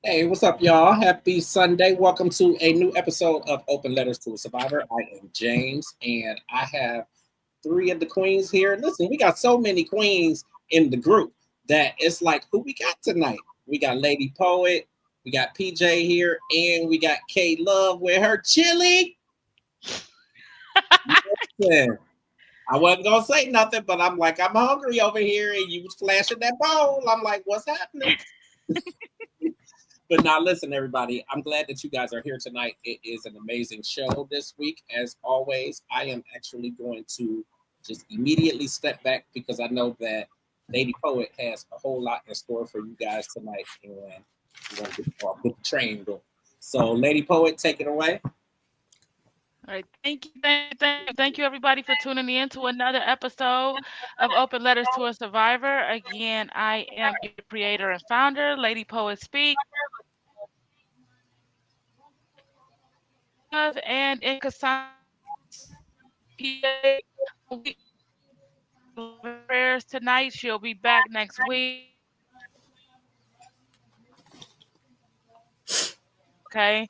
Hey, what's up, y'all? Happy Sunday. Welcome to a new episode of Open Letters to a Survivor. I am James, and I have three of the queens here. Listen, we got so many queens in the group that it's like, who we got tonight? We got Lady Poet, we got PJ here, and we got K Love with her chili. Listen, I wasn't gonna say nothing, but I'm like, I'm hungry over here, and you was flashing that bowl. I'm like, what's happening? But now, listen, everybody, I'm glad that you guys are here tonight. It is an amazing show this week. As always, I am actually going to just immediately step back because I know that Lady Poet has a whole lot in store for you guys tonight, and we're going to get the train going. So, Lady Poet, take it away. All right, thank you, everybody, for tuning in to another episode of Open Letters to a Survivor. Again, I am your creator and founder, Lady Poet Speak, and in Cassandra PA. We love and prayers tonight. She'll be back next week. Okay,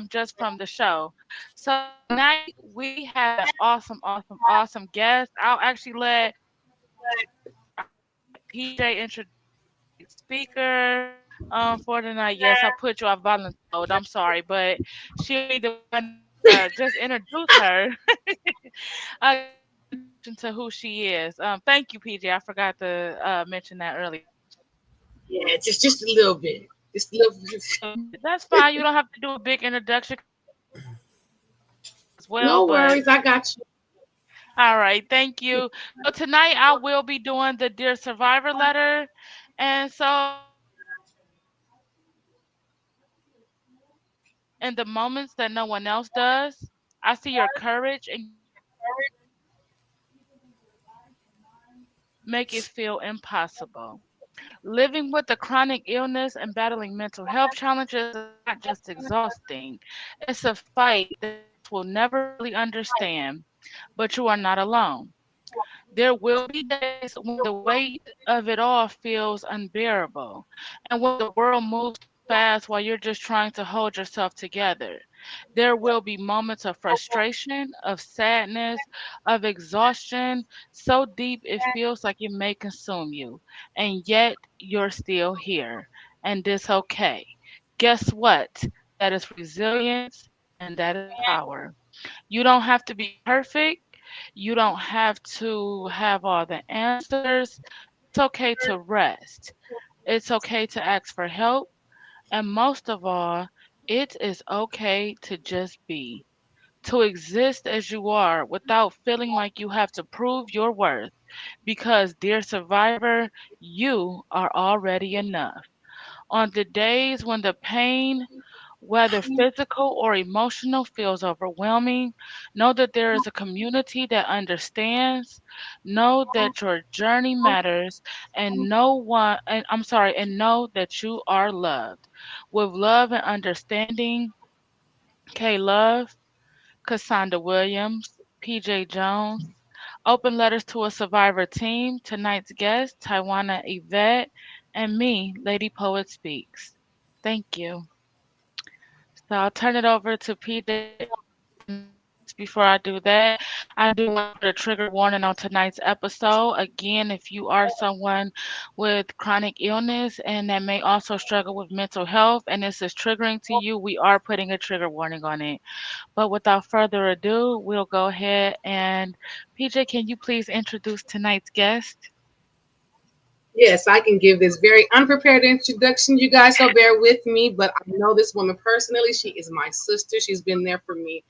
just from the show. So tonight we have an awesome guest. I'll actually let PJ introduce speaker for tonight. Yes, I put you on volunteer mode. I'm sorry, but she'll be the one just introduce her. To who she is. Thank you, PJ. I forgot to mention that earlier. Yeah, just a little bit. Just a little bit. That's fine. You don't have to do a big introduction as well, No but worries, I got you. all right. Thank you. So tonight I will be doing the Dear Survivor letter, and so in the moments that no one else does, I see your courage and make it feel impossible. Living with a chronic illness and battling mental health challenges is not just exhausting, it's a fight that most will never really understand. But you are not alone. There will be days when the weight of it all feels unbearable, and when the world moves too fast while you're just trying to hold yourself together. There will be moments of frustration, of sadness, of exhaustion, so deep it feels like it may consume you, and yet you're still here, and it's okay. Guess what? That is resilience and that is power. You don't have to be perfect. You don't have to have all the answers. It's okay to rest. It's okay to ask for help. And most of all, it is okay to just be. To exist as you are without feeling like you have to prove your worth. Because, dear survivor, you are already enough. On the days when the pain, whether physical or emotional, feels overwhelming, know that there is a community that understands. Know that your journey matters, and and know that you are loved. With love and understanding, K Love, Cassandra Williams, PJ Jones. Open letters to a survivor team. Tonight's guest, Tywanah Evette, and me, Lady Poet Speaks. Thank you. So I'll turn it over to PJ. Before I do that, I do want to put a trigger warning on tonight's episode. Again, if you are someone with chronic illness and that may also struggle with mental health and this is triggering to you, we are putting a trigger warning on it. But without further ado, we'll go ahead and PJ, can you please introduce tonight's guest? Yes, I can give this very unprepared introduction, you guys, so bear with me. But I know this woman personally. She is my sister. She's been there for me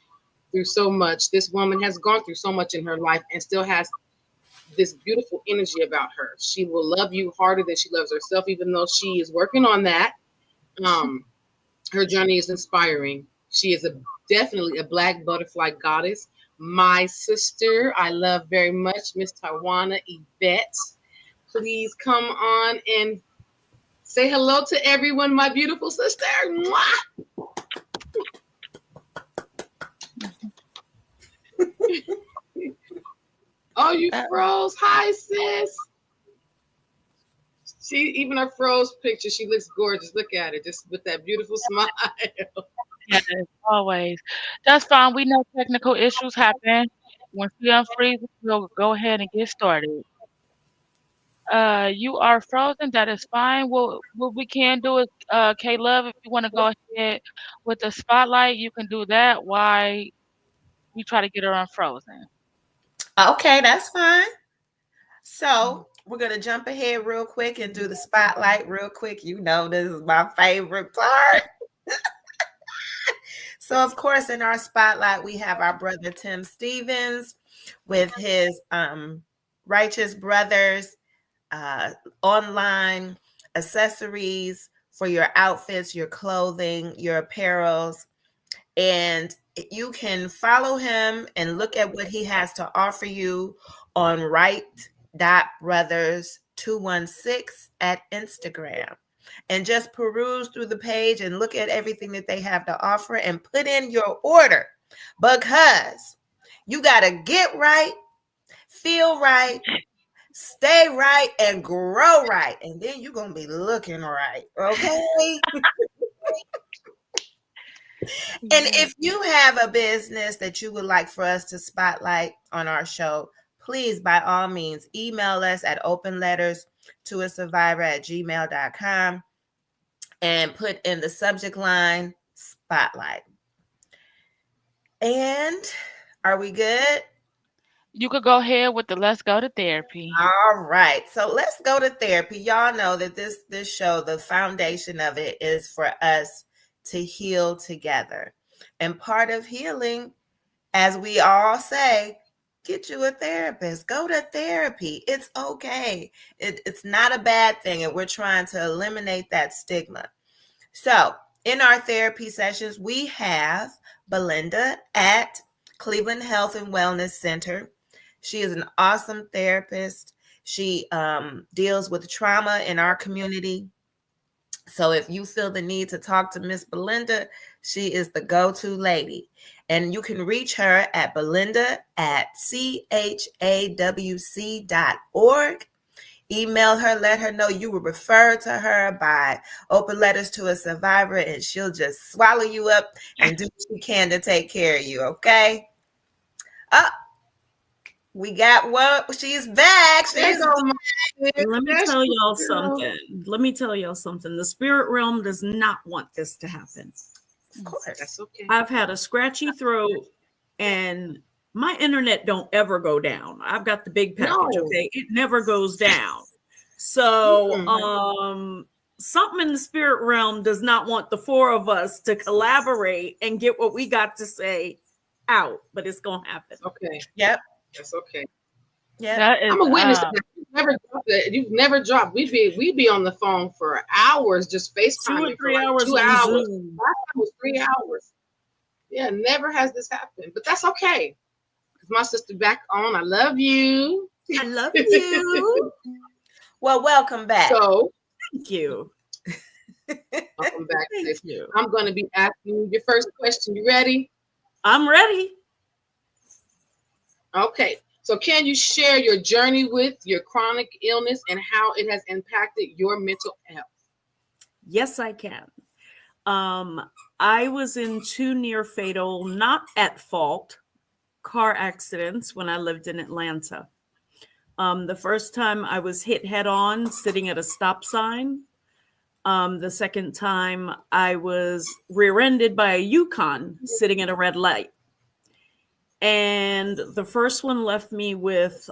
through so much. This woman has gone through so much in her life and still has this beautiful energy about her. She will love you harder than she loves herself, even though she is working on that. Um, Her journey is inspiring. She is definitely a black butterfly goddess. My sister, I love very much, Miss Tywanah Evette. Please come on and say hello to everyone, my beautiful sister. Mwah! Oh, you Uh, froze. Hi, sis. She even her froze picture, she looks gorgeous. Look at it, just with that beautiful smile. Yes, always. That's fine. We know technical issues happen. When she unfreezes, we'll go ahead and get started. You are frozen. That is fine. What we can do is, K Love, if you want to go ahead with the spotlight, you can do that while we try to get her unfrozen. Okay, that's fine. So we're gonna jump ahead real quick and do the spotlight real quick. You know, this is my favorite part. So, of course, in our spotlight, we have our brother Tim Stevens with his Righteous Brothers online accessories for your outfits, your clothing, your apparels. And you can follow him and look at what he has to offer you on right.brothers216 at Instagram. And just peruse through the page and look at everything that they have to offer and put in your order, because you got to get right, feel right, stay right, and grow right. And then you're going to be looking right. Okay. And if you have a business that you would like for us to spotlight on our show, please, by all means, email us at openlettersToASurvivor@gmail.com and put in the subject line spotlight. And are we good? You could go ahead with the let's go to therapy. All right. So let's go to therapy. Y'all know that this show, the foundation of it is for us to heal together. And part of healing, as we all say, get you a therapist. Go to therapy. It's okay. It's not a bad thing. And we're trying to eliminate that stigma. So in our therapy sessions, we have Belinda at Cleveland Health and Wellness Center. She is an awesome therapist. She deals with trauma in our community. So if you feel the need to talk to Miss Belinda, she is the go-to lady. And you can reach her at belinda@chawc.org. Email her, let her know you were referred to her by Open Letters to a Survivor, and she'll just swallow you up and do what she can to take care of you, okay? We got what? She's back. Let me tell y'all something. The spirit realm does not want this to happen. Of course. That's okay. I've had a scratchy throat and my internet don't ever go down. I've got the big package, okay? It never goes down. So something in the spirit realm does not want the four of us to collaborate and get what we got to say out, but it's gonna happen. Okay. Yep. That's okay. Yeah, I'm a witness to that. You've never dropped. We'd be on the phone for hours, just FaceTime. 2 or 3 hours. 2 hours. That was 3 hours. Yeah, never has this happened, but that's okay. My sister back on. I love you. I love you. Well, welcome back. So, thank you. Welcome back. Thank you. I'm going to be asking you your first question. You ready? I'm ready. Okay. So can you share your journey with your chronic illness and how it has impacted your mental health? Yes, I can. I was in 2 near fatal, not at fault, car accidents when I lived in Atlanta. The first time I was hit head on sitting at a stop sign. The second time I was rear-ended by a Yukon sitting at a red light. And the first one left me with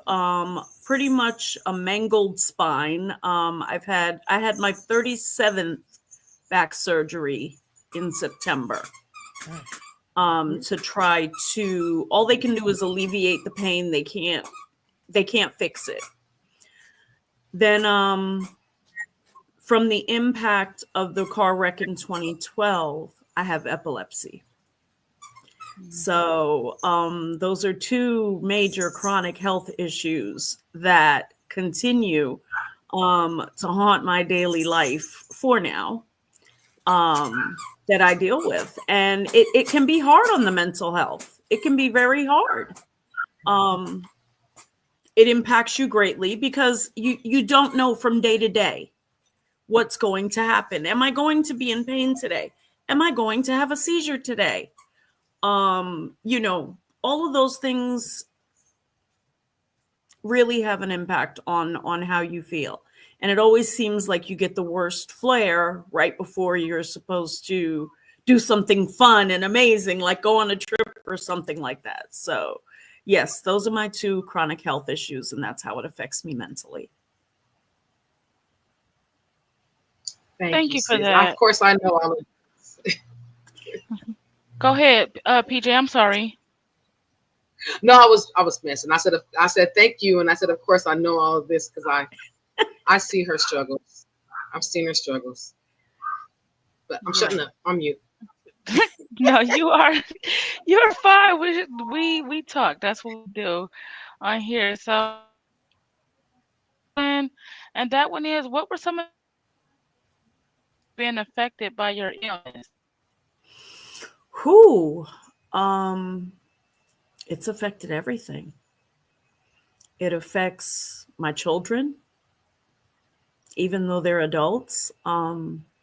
pretty much a mangled spine. I had my 37th back surgery in September to try to, all they can do is alleviate the pain. They can't fix it. Then from the impact of the car wreck in 2012, I have epilepsy. So those are 2 major chronic health issues that continue to haunt my daily life for now, that I deal with. And it can be hard on the mental health. It can be very hard. It impacts you greatly because you don't know from day to day what's going to happen. Am I going to be in pain today? Am I going to have a seizure today? You know, all of those things really have an impact on how you feel. And it always seems like you get the worst flare right before you're supposed to do something fun and amazing, like go on a trip or something like that. So yes, those are my two chronic health issues, and that's how it affects me mentally. Thank you for sis. that. Of course, I know all of this. Go ahead, PJ. I'm sorry. No, I was messing. I said thank you, and I said, of course, I know all of this because I see her struggles. I've seen her struggles. But I'm shutting up. I'm mute. No, you're fine. We talk. That's what we do on here. So and that one is, what were some of being affected by your illness? Whew. It's affected everything. It affects my children, even though they're adults,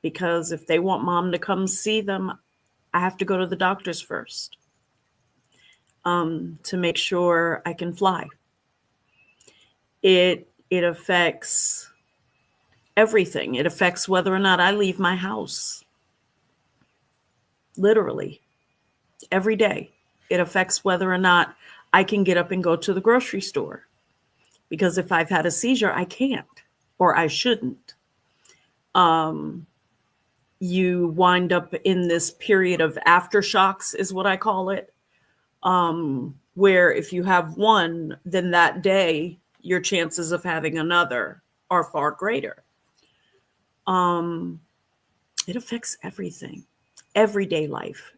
because if they want mom to come see them, I have to go to the doctors first, to make sure I can fly. It affects everything. It affects whether or not I leave my house. Literally, every day. It affects whether or not I can get up and go to the grocery store. Because if I've had a seizure, I can't, or I shouldn't. You wind up in this period of aftershocks, is what I call it, where if you have one, then that day your chances of having another are far greater. It affects everything, everyday life.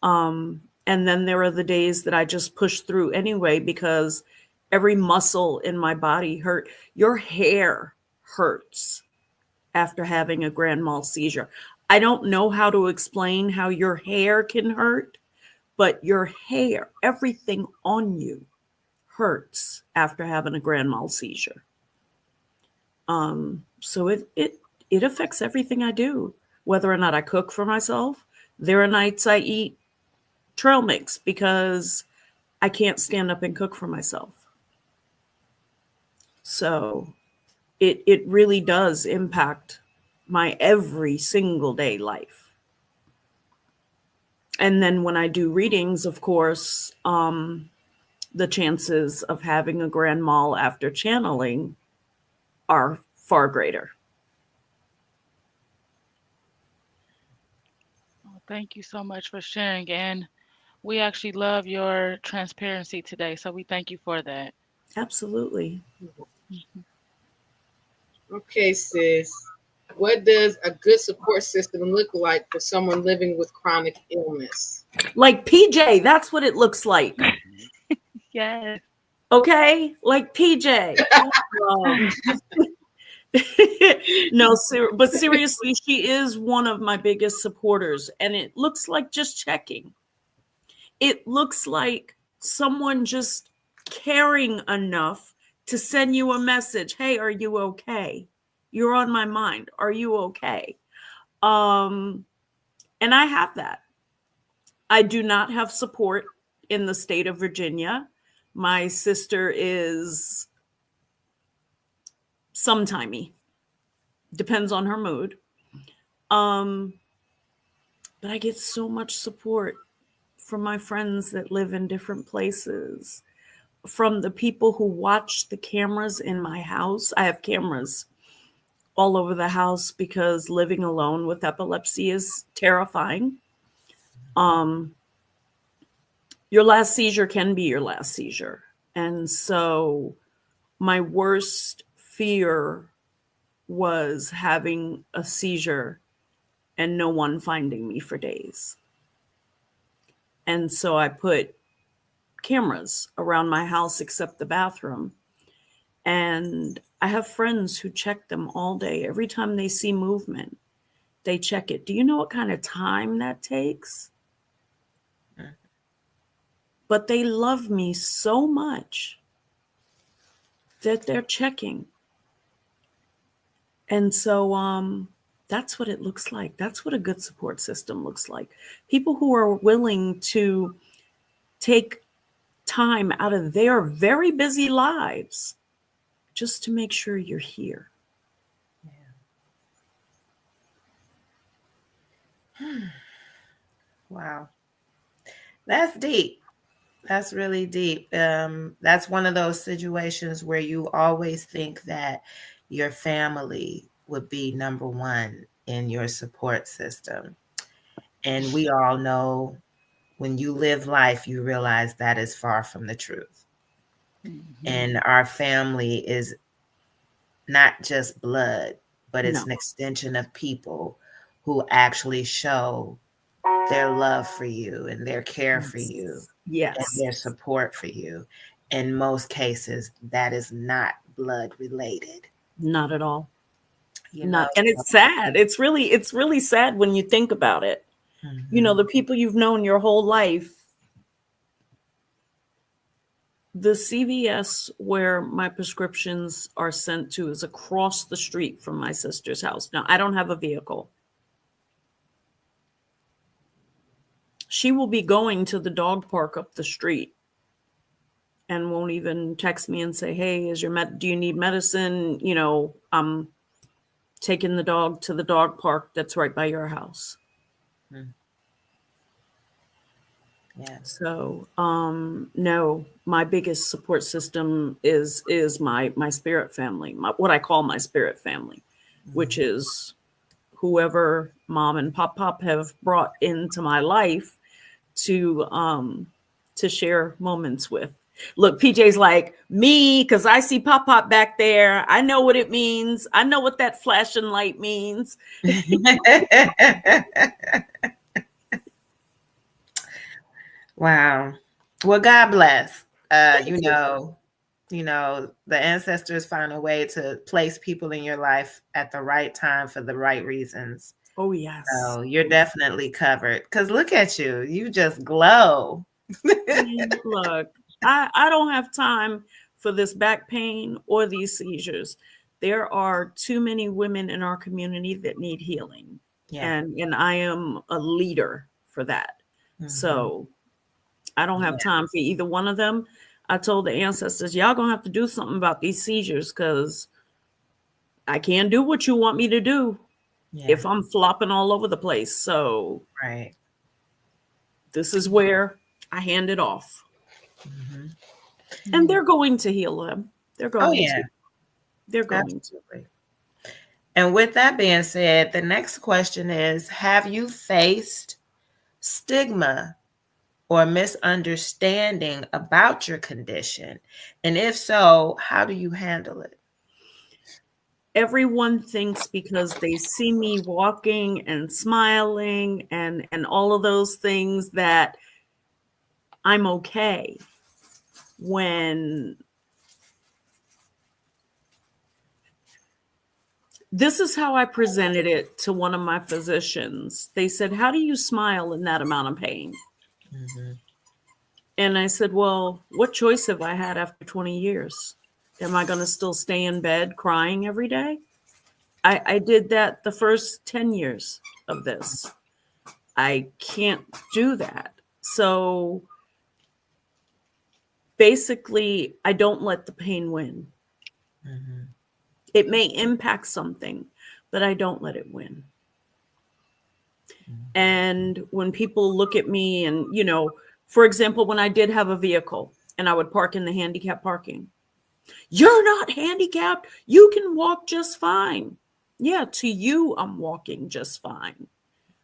And then there are the days that I just push through anyway, because every muscle in my body hurt. Your hair hurts after having a grand mal seizure. I don't know how to explain how your hair can hurt, but your hair, everything on you hurts after having a grand mal seizure. So it affects everything I do, whether or not I cook for myself. There are nights I eat trail mix because I can't stand up and cook for myself. So it really does impact my every single day life. And then when I do readings, of course, the chances of having a grand mal after channeling are far greater. Well, thank you so much for sharing, and we actually love your transparency today. So we thank you for that. Absolutely. Okay, sis. What does a good support system look like for someone living with chronic illness? Like PJ, that's what it looks like. Yes. Okay? Like PJ. No, but seriously, she is one of my biggest supporters. And it looks like just checking. It looks like someone just caring enough to send you a message. Hey, are you okay? You're on my mind. Are you okay? And I have that. I do not have support in the state of Virginia. My sister is sometimey. Depends on her mood. But I get so much support from my friends that live in different places, from the people who watch the cameras in my house. I have cameras all over the house because living alone with epilepsy is terrifying. Your last seizure can be your last seizure. And so my worst fear was having a seizure and no one finding me for days. And so I put cameras around my house except the bathroom. And I have friends who check them all day. Every time they see movement, they check it. Do you know what kind of time that takes? But they love me so much that they're checking. And so that's what it looks like. That's what a good support system looks like. People who are willing to take time out of their very busy lives just to make sure you're here. Wow. That's deep. That's really deep. That's one of those situations where you always think that your family would be number one in your support system. And we all know when you live life, you realize that is far from the truth. Mm-hmm. And our family is not just blood, but it's No. an extension of people who actually show their love for you and their care for you Yes. and their support for you. In most cases, that is not blood related. Not at all. You know, And it's sad. It's really sad when you think about it. mm-hmm. You know, the people you've known your whole life. The CVS where my prescriptions are sent to is across the street from my sister's house. Now, I don't have a vehicle. She will be going to the dog park up the street and won't even text me and say, hey, do you need medicine? You know, I'm taking the dog to the dog park that's right by your house. Yeah. So, no, my biggest support system is my spirit family, what I call my spirit family, which is whoever mom and pop have brought into my life to share moments with. Look, PJ's like me because I see pop back there. I know what it means. I know what that flashing light means. Wow. Well, God bless. You know, the ancestors find a way to place people in your life at the right time for the right reasons. Oh, yes. So you're definitely covered. Because look at you. You just glow. Look, I don't have time for this back pain or these seizures. There are too many women in our community that need healing. Yeah. And I am a leader for that. Mm-hmm. So I don't have time for either one of them. I told the ancestors, y'all gonna have to do something about these seizures because I can't do what you want me to do if I'm flopping all over the place. So this is where I hand it off. Mm-hmm. And they're going to heal them. They're going to. They're going to. And with that being said, the next question is, have you faced stigma or misunderstanding about your condition? And if so, how do you handle it? Everyone thinks because they see me walking and smiling and all of those things that I'm okay. When this is how I presented it to one of my physicians. They said, how do you smile in that amount of pain? Mm-hmm. And I said, well, what choice have I had after 20 years? Am I going to still stay in bed crying every day? I did that the first 10 years of this. I can't do that. So basically, I don't let the pain win. Mm-hmm. It may impact something, but I don't let it win. Mm-hmm. And when people look at me and, you know, for example, when I did have a vehicle and I would park in the handicap parking, you're not handicapped. You can walk just fine. Yeah, to you, I'm walking just fine.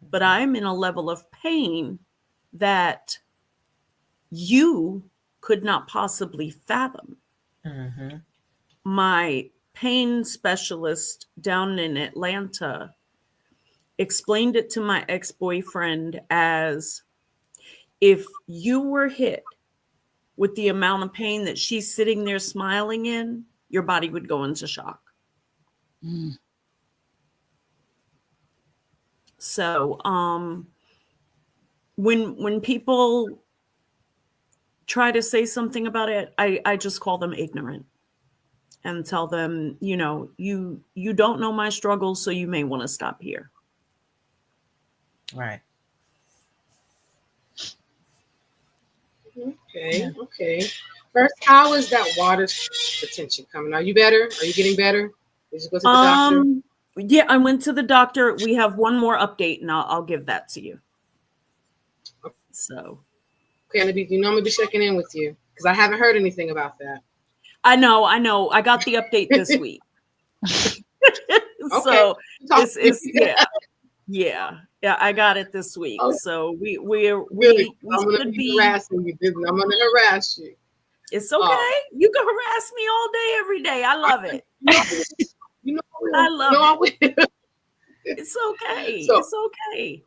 But I'm in a level of pain that you could not possibly fathom. Mm-hmm. My pain specialist down in Atlanta explained it to my ex-boyfriend as, if you were hit with the amount of pain that she's sitting there smiling in, your body would go into shock. Mm. So when people try to say something about it, I just call them ignorant. and tell them, you don't know my struggles, so you may want to stop here. Right. Okay. First, how is that water retention coming? Are you better? Are you getting better? Did you go to the doctor? Yeah, I went to the doctor. We have one more update, and I'll give that to you. So. Okay, I'm gonna be checking in with you because I haven't heard anything about that. I know. I got the update this week. So this is yeah. I got it this week. Okay. So we I'm gonna be harassing you. I'm gonna harass you. It's okay. You can harass me all day, every day. I love it. I love it. It's okay. It's okay.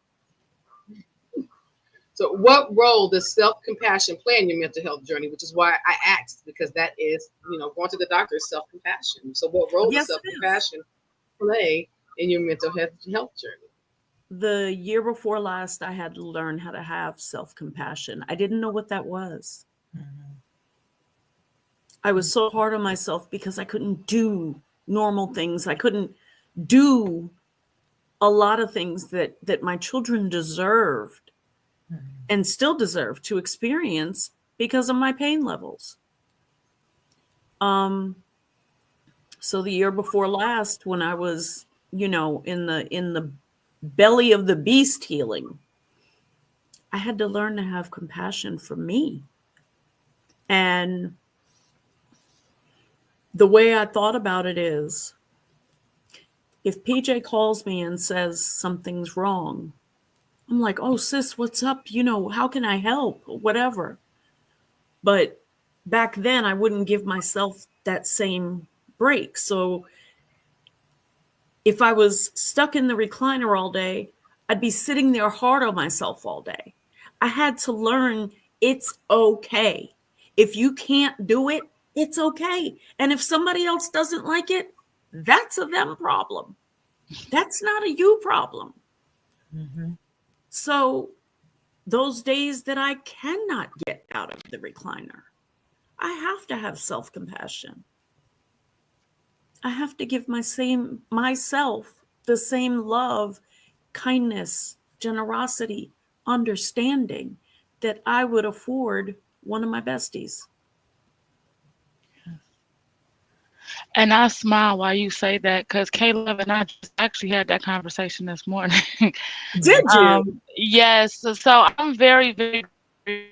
So what role does self-compassion play in your mental health journey? Which is why I asked, because that is, going to the doctor is self-compassion. So what role does self-compassion play in your mental health journey? The year before last, I had to learn how to have self-compassion. I didn't know what that was. Mm-hmm. I was so hard on myself because I couldn't do normal things. I couldn't do a lot of things that my children deserved and still deserve to experience because of my pain levels. So the year before last, when I was, in the belly of the beast healing, I had to learn to have compassion for me. And the way I thought about it is, if PJ calls me and says something's wrong, I'm like, oh, sis, what's up? How can I help? Whatever. But back then, I wouldn't give myself that same break. So if I was stuck in the recliner all day, I'd be sitting there hard on myself all day. I had to learn it's okay. If you can't do it, it's okay. And if somebody else doesn't like it, that's a them problem. That's not a you problem. Mm-hmm. So those days that I cannot get out of the recliner, I have to have self-compassion. I have to give myself the same love, kindness, generosity, understanding that I would afford one of my besties. And I smile while you say that, because Caleb and I just actually had that conversation this morning. Did you? Yes. So I'm very, very, very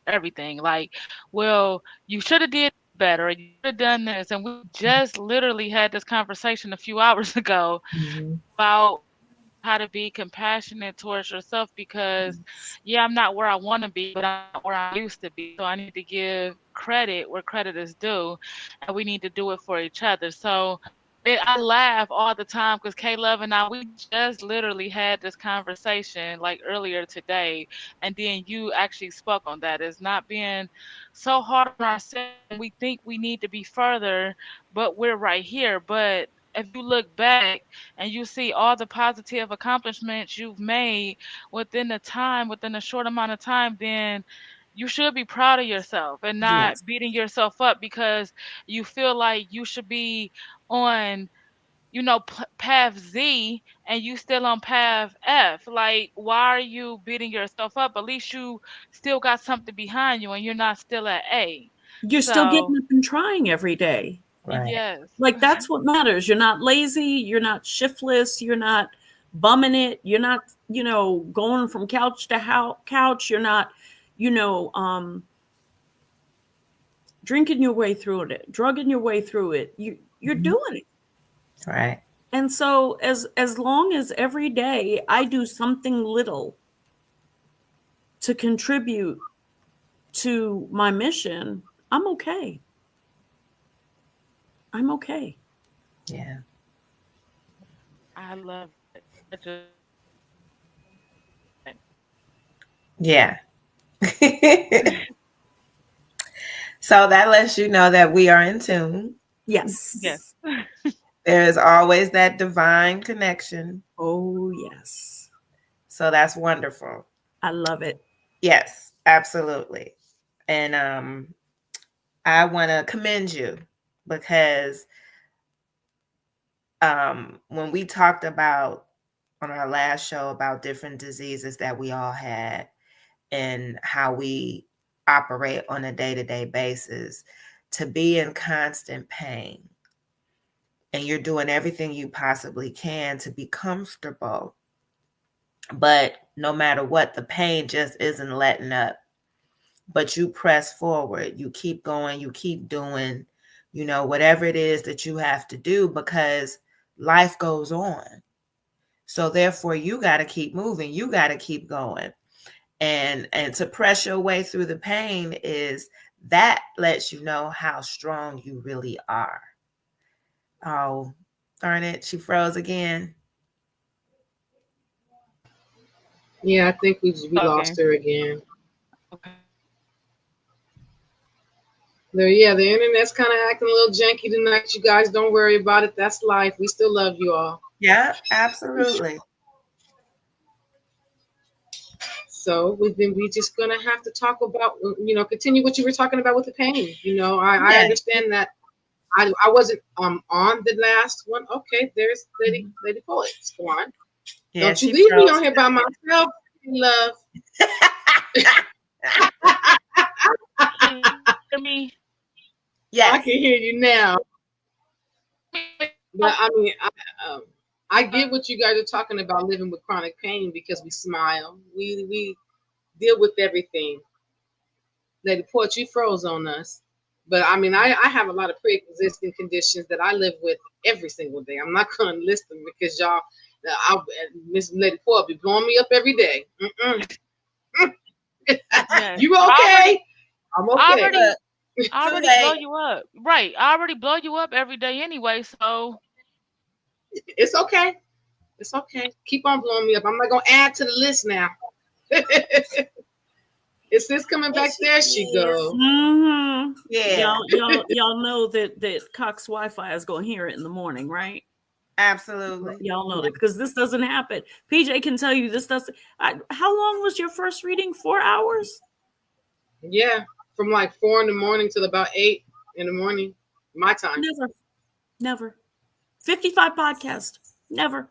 everything. Like, well, you should have did better. You should have done this. And we just literally had this conversation a few hours ago about how to be compassionate towards yourself, because I'm not where I want to be, but I'm not where I used to be. So I need to give credit where credit is due, and we need to do it for each other. So I laugh all the time because Caleb and I, we just literally had this conversation like earlier today, and then you actually spoke on that. It's not being so hard on ourselves. We think we need to be further, but we're right here. But if you look back and you see all the positive accomplishments you've made within a short amount of time, then you should be proud of yourself and not beating yourself up because you feel like you should be on, path Z and you still on path F. Like, why are you beating yourself up? At least you still got something behind you and you're not still at A. You're still getting up and trying every day. Right. Yes. Like, that's what matters. You're not lazy. You're not shiftless. You're not bumming it. You're not, going from couch to couch. You're not, drinking your way through it, drugging your way through it. You're doing it. Right. And so as long as every day I do something little to contribute to my mission, I'm okay. I'm okay. Yeah. I love it. Yeah. So that lets you know that we are in tune. Yes. Yes. There is always that divine connection. Oh, yes. So that's wonderful. I love it. Yes, absolutely. And I want to commend you because when we talked about on our last show about different diseases that we all had and how we operate on a day-to-day basis, to be in constant pain and you're doing everything you possibly can to be comfortable, but no matter what, the pain just isn't letting up. But you press forward, you keep going, you keep doing, whatever it is that you have to do, because life goes on. So therefore, you got to keep moving. You got to keep going. And to press your way through the pain that lets you know how strong you really are. Oh, darn it. She froze again. Yeah, I think we lost her again. Okay. The internet's kind of acting a little janky tonight. You guys, don't worry about it. That's life. We still love you all. Yeah, absolutely. So we just gonna have to talk about, continue what you were talking about with the pain. I understand that. I wasn't on the last one. Okay, there's Lady Poet. Go on. Yeah, don't you leave me on here by myself, love. Can you hear me? Yes. I can hear you now. But I mean, I get what you guys are talking about, living with chronic pain, because we smile. We deal with everything. Lady Port, you froze on us. But I mean, I have a lot of pre-existing conditions that I live with every single day. I'm not going to list them because y'all, Miss Lady Port, be blowing me up every day. Yeah. You okay? I'm okay. I already blow you up. Right. I already blow you up every day anyway, so. It's okay. It's okay. Keep on blowing me up. I'm not going to add to the list now. Is this coming back? There she goes. Mm-hmm. Yeah. Y'all know that Cox Wi-Fi is going to hear it in the morning, right? Absolutely. Y'all know that, because this doesn't happen. PJ can tell you this doesn't. How long was your first reading? 4 hours? Yeah, from like 4 in the morning till about 8 in the morning, my time. Never. 55 podcast. Never.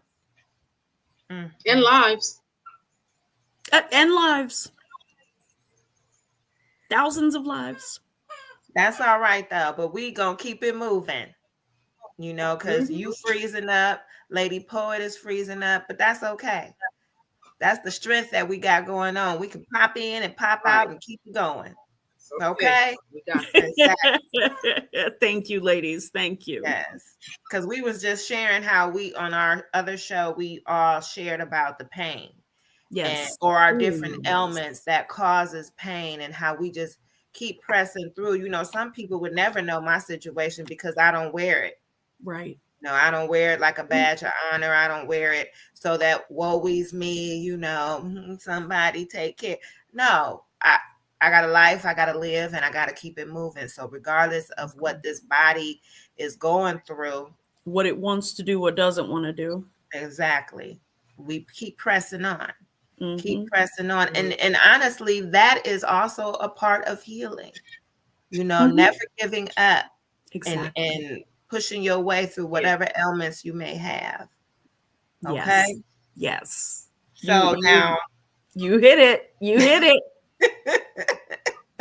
And lives. And lives. Thousands of lives. That's all right though, but we gonna keep it moving. Because you freezing up, Lady Poet is freezing up, but that's okay. That's the strength that we got going on. We can pop in and pop out and keep it going. Okay? We got it. Thank you, ladies. Thank you. Yes. Because we was just sharing how on our other show, we all shared about the pain. Yes. Or our different ailments that causes pain, and how we just keep pressing through. Some people would never know my situation because I don't wear it. Right. No, I don't wear it like a badge of honor. I don't wear it so that woe is me, somebody take care. No, I got a life, I got to live, and I got to keep it moving. So regardless of what this body is going through, what it wants to do or doesn't want to do. Exactly. We keep pressing on. Mm-hmm. Keep pressing on. And honestly, that is also a part of healing. Never giving up. Exactly. And pushing your way through whatever ailments you may have. Okay? Yes. So now you hit it. You hit it.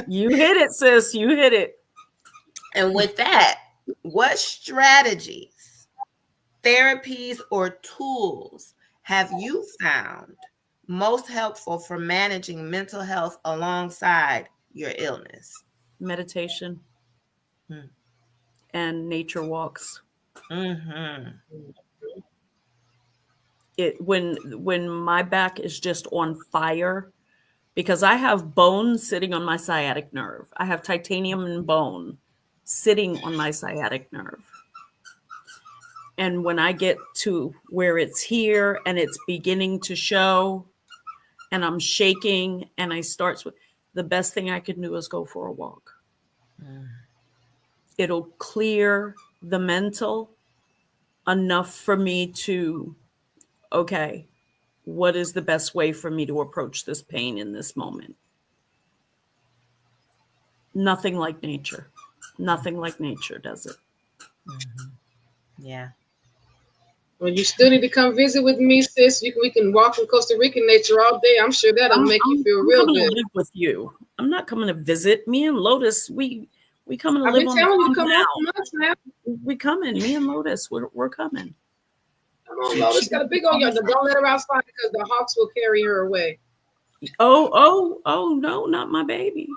You hit it, sis. You hit it. And with that, what strategies, therapies, or tools have you found most helpful for managing mental health alongside your illness? Meditation. And nature walks. Mm-hmm. When my back is just on fire, because I have bone sitting on my sciatic nerve. I have titanium and bone sitting on my sciatic nerve. And when I get to where it's here and it's beginning to show and I'm shaking and I start, the best thing I can do is go for a walk. It'll clear the mental enough for me to, okay, what is the best way for me to approach this pain in this moment? Nothing like nature. Nothing like nature does it. Yeah. When you still need to come visit with me, sis, we can walk in Costa Rican nature all day. I'm sure that'll make you feel I'm real coming good. to live with you. I'm not coming to visit. Me and Lotus, we coming to I've live been on the telling you to farm come on for months now. We coming. Me and Lotus, we're coming. Come on, Lotus got a big old yard. Don't let her outside because the hawks will carry her away. Oh no, not my baby.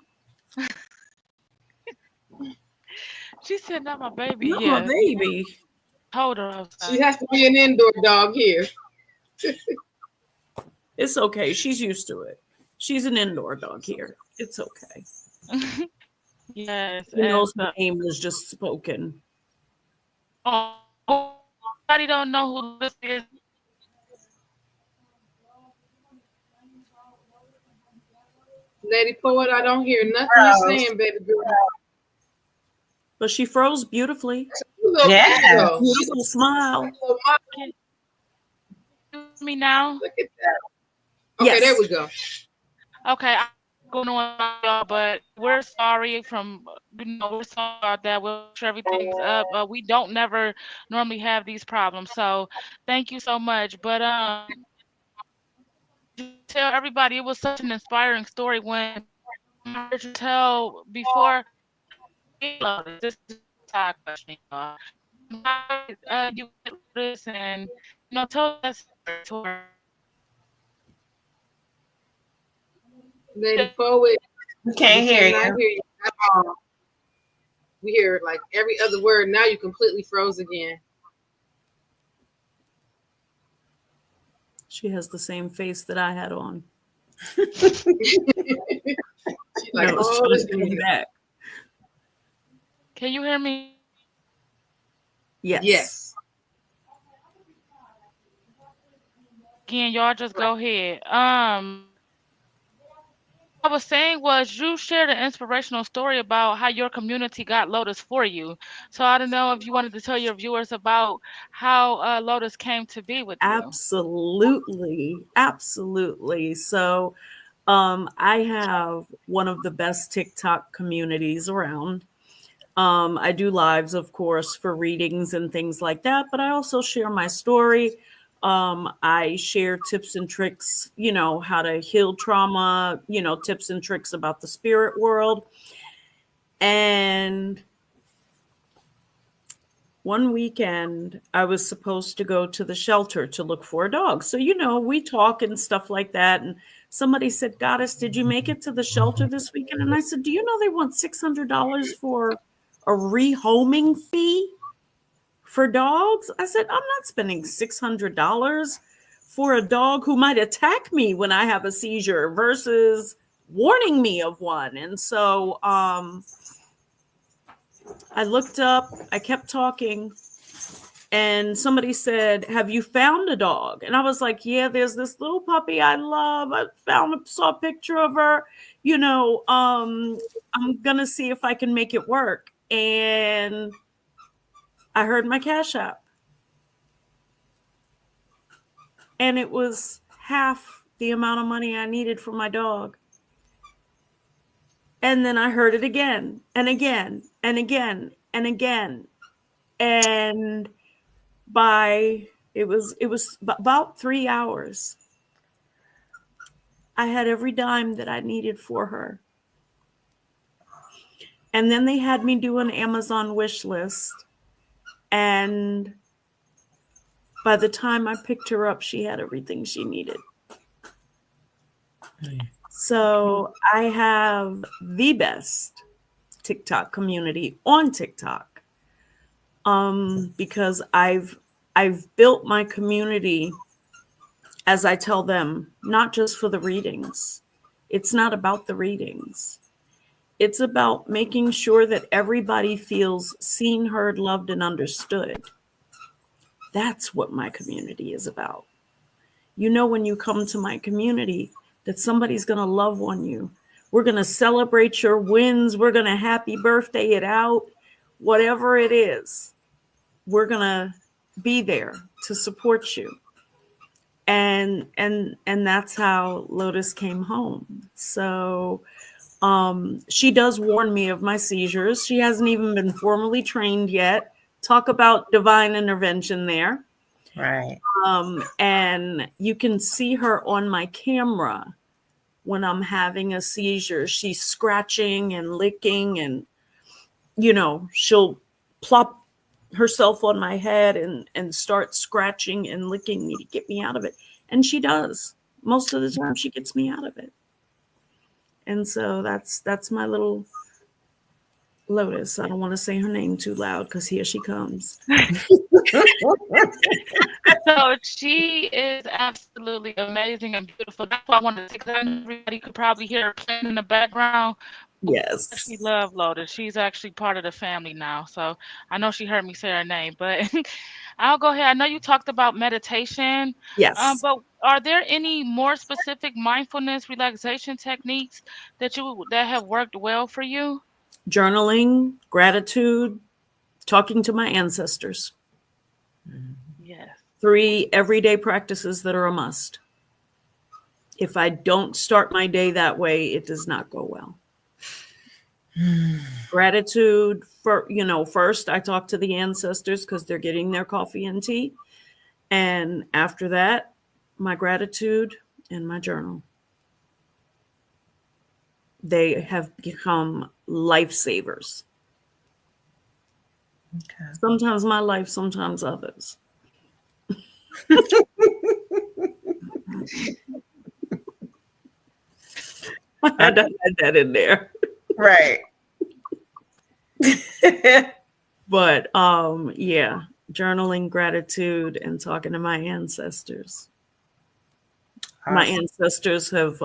She said, "Not my baby." Not Yeah, my baby. told her outside. She has to be an indoor dog here. It's okay. She's used to it. She's an indoor dog here. It's okay. Yes, She and knows my name was just spoken. nobody don't know who this is. Lady Poet, I don't hear nothing you're saying, baby girl. But she froze beautifully. Yeah. Beautiful smile. Can you hear me now? Look at that. Okay, Yes. there we go. Okay, I'm going on, y'all, but we're sorry we're sorry about that. We'll make sure everything's up. We don't never normally have these problems, so thank you so much. But tell everybody it was such an inspiring story when I heard you tell before. This is a side question, y'all. How you get this and tell us to her. Lady Poet, We can't hear cannot you. hear you at all. We hear like every other word. Now you completely froze again. She has the same face that I had on. She's like, No, oh, she's this coming back. Can you hear me? Yes. Yes. Again, y'all just go ahead. I was saying was you shared an inspirational story about how your community got Lotus for you. So I don't know if you wanted to tell your viewers about how Lotus came to be with you. Absolutely. So I have one of the best TikTok communities around. I do lives, of course, for readings and things like that, but I also share my story. I share tips and tricks, how to heal trauma, tips and tricks about the spirit world. And one weekend, I was supposed to go to the shelter to look for a dog. So, we talk and stuff like that. And somebody said, Goddess, did you make it to the shelter this weekend? And I said, do you know they want $600 for a rehoming fee for dogs? I said, I'm not spending $600 for a dog who might attack me when I have a seizure versus warning me of one. And so I looked up, I kept talking, and somebody said, have you found a dog? And I was like, yeah, there's this little puppy I love. I saw a picture of her, I'm going to see if I can make it work. And I heard my Cash App. And it was half the amount of money I needed for my dog. And then I heard it again and again and again and again. And it was about 3 hours, I had every dime that I needed for her. And then they had me do an Amazon wish list. And by the time I picked her up, she had everything she needed. So I have the best TikTok community on TikTok, because I've built my community, as I tell them, not just for the readings. It's not about the readings. It's about making sure that everybody feels seen, heard, loved, and understood. That's what my community is about. When you come to my community, that somebody's going to love on you. We're going to celebrate your wins. We're going to happy birthday it out. Whatever it is, we're going to be there to support you. And that's how Lotus came home. So she does warn me of my seizures. She hasn't even been formally trained yet talk about divine intervention there. Right. And you can see her on my camera when I'm having a seizure. She's scratching and licking, and she'll plop herself on my head and start scratching and licking me to get me out of it. And she does. Most of the time she gets me out of it. And so that's my little Lotus. I don't want to say her name too loud because here she comes. So she is absolutely amazing and beautiful. That's why I wanted to say, because I know everybody could probably hear her playing in the background. Yes. She loves Lotus. She's actually part of the family now. So I know she heard me say her name, but I'll go ahead. I know you talked about meditation. Yes. But are there any more specific mindfulness relaxation techniques that have worked well for you? Journaling, gratitude, talking to my ancestors. Yes. 3 everyday practices that are a must. If I don't start my day that way, it does not go well. Gratitude for, first I talk to the ancestors because they're getting their coffee and tea. And after that, my gratitude and my journal. They have become lifesavers. Okay. Sometimes my life, sometimes others. I had to add that in there. Right. But yeah, journaling, gratitude, and talking to my ancestors. Awesome. My ancestors have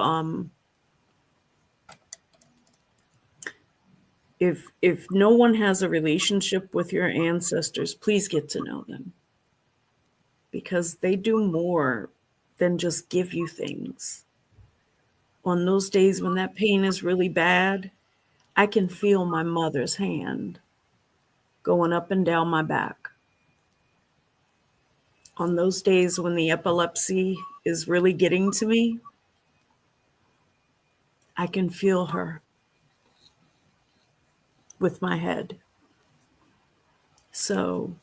if no one has a relationship with your ancestors, please get to know them, because they do more than just give you things. On those days when that pain is really bad, I can feel my mother's hand going up and down my back. On those days when the epilepsy is really getting to me, I can feel her with my head. So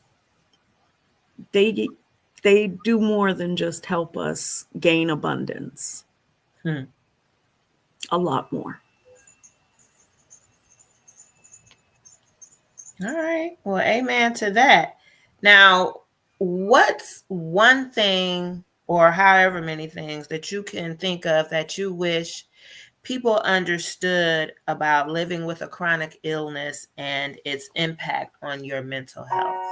they do more than just help us gain abundance. A lot more. All right. Well, amen to that. Now, what's one thing or however many things that you can think of that you wish people understood about living with a chronic illness and its impact on your mental health?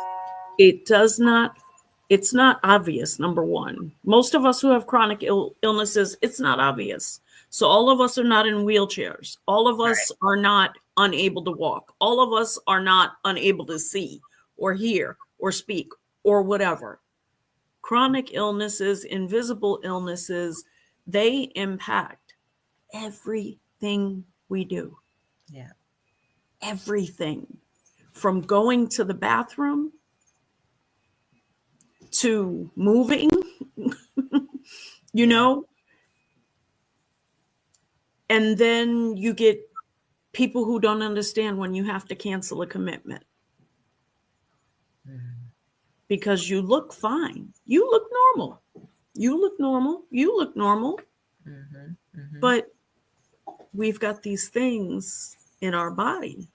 It's not obvious, number one. Most of us who have chronic illnesses, it's not obvious. So all of us are not in wheelchairs. All of us are not unable to walk. All of us are not unable to see or hear or speak or whatever. Chronic illnesses, invisible illnesses, they impact everything we do. Yeah. Everything. From going to the bathroom to moving, and then you get people who don't understand when you have to cancel a commitment because you look fine. You look normal. You look normal. You look normal. But we've got these things in our body,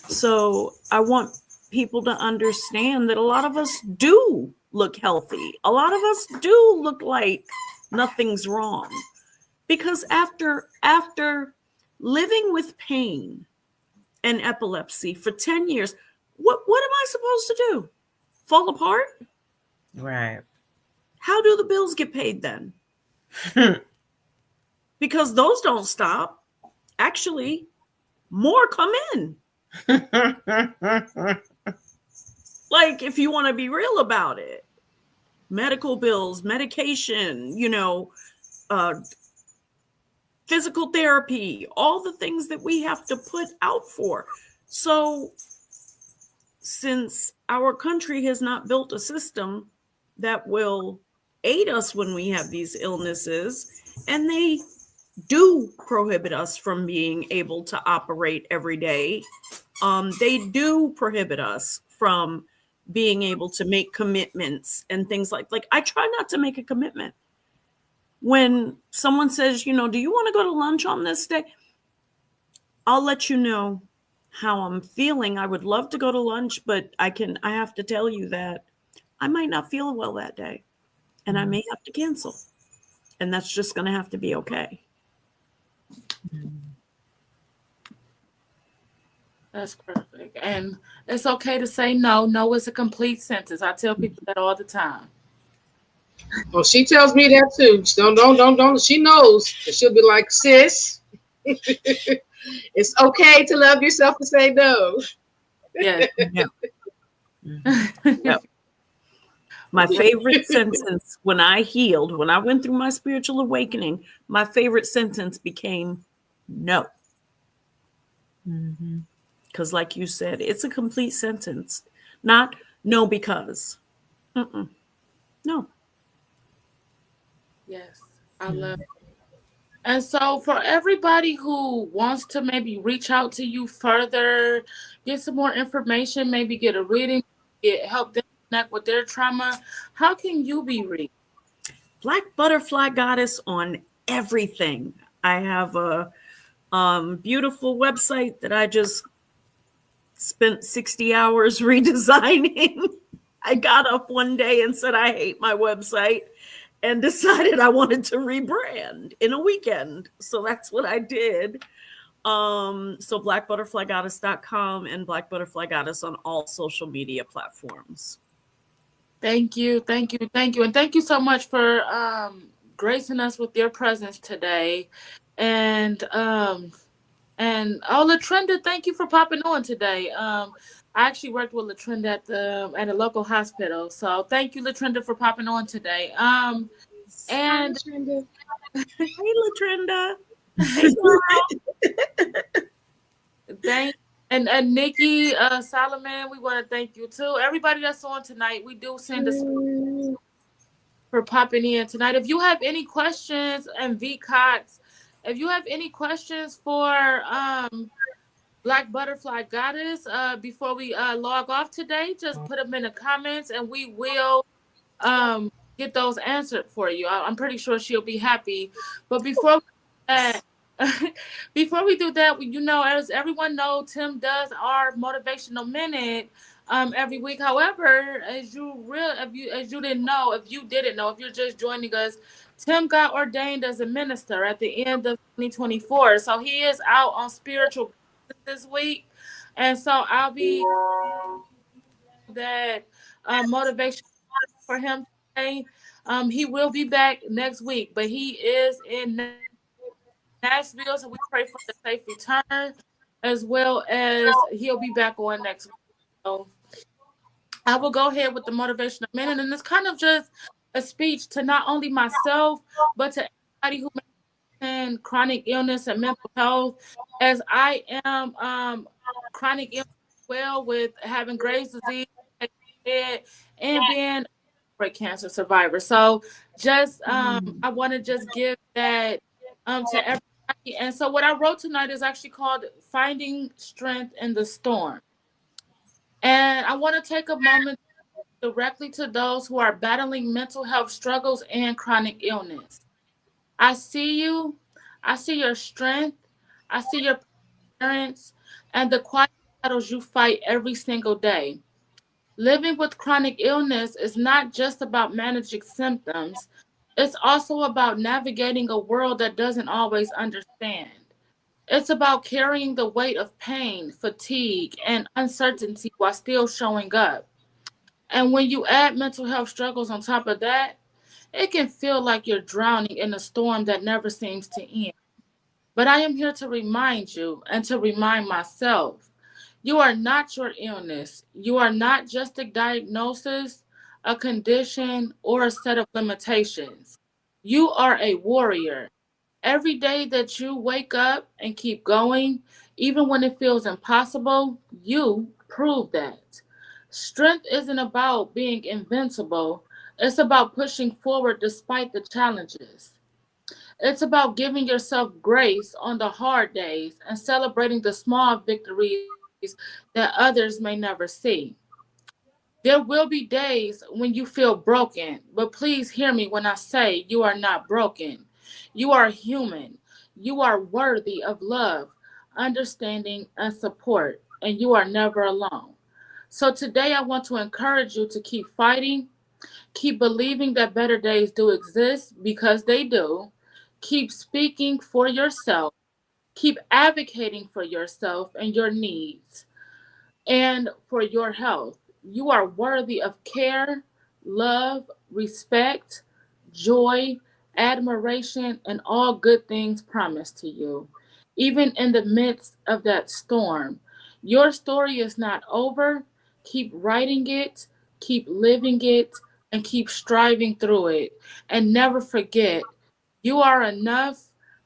So I want people to understand that a lot of us do look healthy. A lot of us do look like nothing's wrong. Because after living with pain and epilepsy for 10 years, what am I supposed to do? Fall apart? Right. How do the bills get paid then? Because those don't stop. Actually, more come in. Like, if you want to be real about it, medical bills, medication, physical therapy, all the things that we have to put out for. So since our country has not built a system that will aid us when we have these illnesses, and they do prohibit us from being able to operate every day, they do prohibit us from being able to make commitments and things like I try not to make a commitment. When someone says, you know, do you want to go to lunch on this day? I'll let you know how I'm feeling. I would love to go to lunch, but I have to tell you that I might not feel well that day and I may have to cancel. And that's just going to have to be okay. That's perfect. And it's okay to say no. No is a complete sentence. I tell people that all the time. Well, she tells me that too. Don't. She knows. She'll be like, sis, it's okay to love yourself and say no. Yeah. Yeah. My favorite sentence when I healed, when I went through my spiritual awakening, my favorite sentence became no. Because like you said, it's a complete sentence. Not no because. No. Yes, I love it. And so for everybody who wants to maybe reach out to you further, get some more information, maybe get a reading, help them connect with their trauma, how can you be reached? Black Butterfly Goddess on everything. I have a beautiful website that I just spent 60 hours redesigning. I got up one day and said, I hate my website, and decided I wanted to rebrand in a weekend. So that's what I did. So blackbutterflygoddess.com and Black Butterfly Goddess on all social media platforms. Thank you. Thank you. Thank you. And thank you so much for gracing us with your presence today. And Latrenda, thank you for popping on today. I actually worked with Latrenda at a local hospital. So thank you, Latrenda, for popping on today. And Hey, Latrenda. Thank and Nikki Solomon, we want to thank you too. Everybody that's on tonight, we do send us for popping in tonight. If you have any questions, and V Cox, if you have any questions for Black Butterfly Goddess, before we log off today, just put them in the comments and we will get those answered for you. I'm pretty sure she'll be happy. But before before we do that, you know, as everyone knows, Tim does our motivational minute every week. However, if you didn't know, if you're just joining us, Tim got ordained as a minister at the end of 2024. So he is out on spiritual this week. And so I'll be that motivation for him today. He will be back next week, but he is in Nashville, so we pray for the safe return, as well as he'll be back on next week. So I will go ahead with the motivational minute, and it's kind of just a speech to not only myself, but to everybody who may have chronic illness and mental health, as I am chronic illness as well, with having Graves' disease and being a breast cancer survivor. So just I want to just give that to everybody. And so what I wrote tonight is actually called Finding Strength in the Storm. And I want to take a moment directly to those who are battling mental health struggles and chronic illness. I see you. I see your strength. I see your perseverance and the quiet battles you fight every single day. Living with chronic illness is not just about managing symptoms. It's also about navigating a world that doesn't always understand. It's about carrying the weight of pain, fatigue, and uncertainty while still showing up. And when you add mental health struggles on top of that, it can feel like you're drowning in a storm that never seems to end. But I am here to remind you and to remind myself, you are not your illness. You are not just a diagnosis, a condition, or a set of limitations. You are a warrior. Every day that you wake up and keep going, even when it feels impossible, you prove that. Strength isn't about being invincible, it's about pushing forward despite the challenges. It's about giving yourself grace on the hard days and celebrating the small victories that others may never see. There will be days when you feel broken, but please hear me when I say you are not broken. You are human. You are worthy of love, understanding, and support, and you are never alone. So today I want to encourage you to keep fighting, keep believing that better days do exist because they do. Keep speaking for yourself, keep advocating for yourself and your needs and for your health. You are worthy of care, love, respect, joy, admiration, and all good things promised to you. Even in the midst of that storm, your story is not over. Keep writing it, keep living it, and keep striving through it. And never forget, you are enough.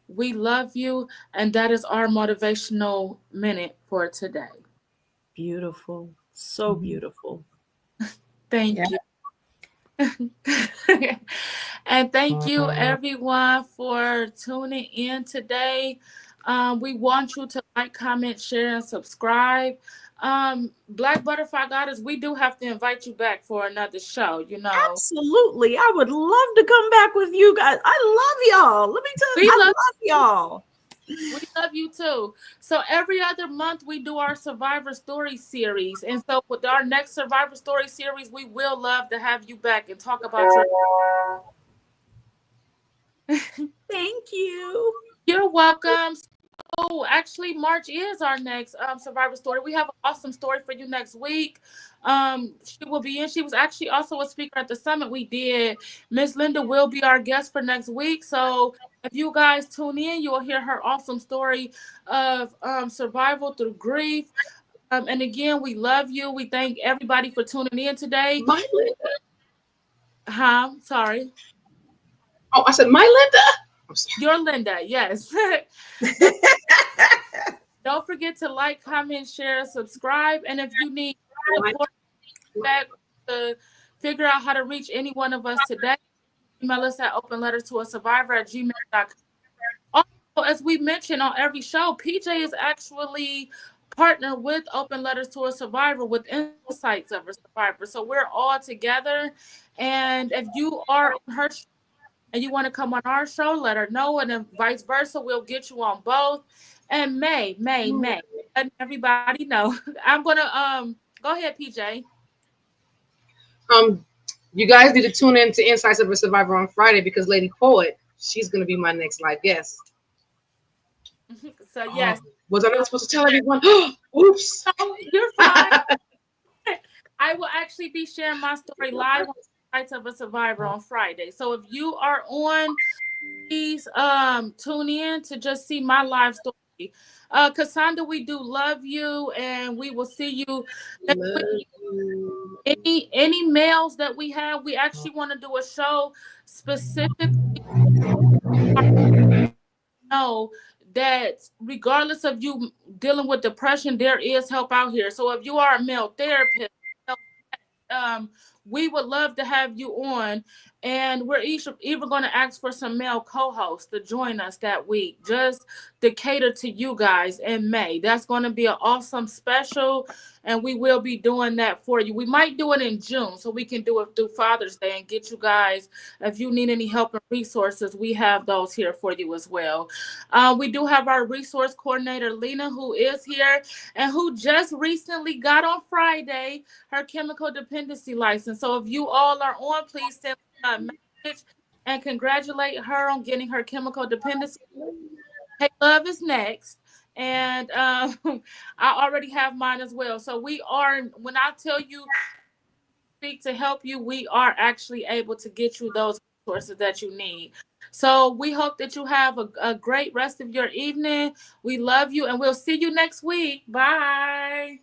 We love you. And that is our motivational minute for today. Beautiful. So beautiful. Thank Yeah. you. And thank you everyone for tuning in today. We want you to like, comment, share, and subscribe. Black Butterfly Goddess, we do have to invite you back for another show, you know. Absolutely. I would love to come back with you guys. I love y'all. Let me tell you, We I love love y'all. We love you too. So every other month we do our Survivor Story series. And so with our next Survivor Story series, we will love to have you back and talk about your Thank you. You're welcome. Oh, actually, March is our next Survivor Story. We have an awesome story for you next week. She will be in. She was actually also a speaker at the summit we did. Miss Linda will be our guest for next week. So if you guys tune in, you will hear her awesome story of survival through grief. And again, we love you. We thank everybody for tuning in today. My Linda. Sorry. Oh, I said my Linda. I'm sorry. You're Linda, yes. Don't forget to like, comment, share, subscribe. And if you need support back to figure out how to reach any one of us today, email us at openletterstoasurvivor@gmail.com. Also, as we mentioned on every show, PJ is actually partnered with Open Letters to a Survivor with insights of a survivor. So we're all together. And if you are on her show and you want to come on our show, let her know. And then vice versa, we'll get you on both. And May, let everybody know. I'm gonna go ahead, PJ. You guys need to tune in to Insights of a Survivor on Friday because Lady Poet, she's gonna be my next live guest. So yes, Was I not supposed to tell everyone? Oops. no, you're fine. I will actually be sharing my story live on Nights of a Survivor on Friday. So if you are on, please tune in to just see my live story. Cassandra, we do love you, and we will see you next Love week. you. Any males that we have, we actually want to do a show specifically. Know that regardless of you dealing with depression, there is help out here. So if you are a male therapist, um, we would love to have you on, and we're even going to ask for some male co-hosts to join us that week, just to cater to you guys in May. That's going to be an awesome special, and we will be doing that for you. We might do it in June, so we can do it through Father's Day and get you guys, if you need any help and resources, we have those here for you as well. We do have our resource coordinator, Lena, who is here and who just recently got on Friday her chemical dependency license. So if you all are on, please send a message and congratulate her on getting her chemical dependency. Hey, love is next. And I already have mine as well. So we are, when I tell you speak to help you, we are actually able to get you those resources that you need. So we hope that you have a great rest of your evening. We love you, and we'll see you next week. Bye.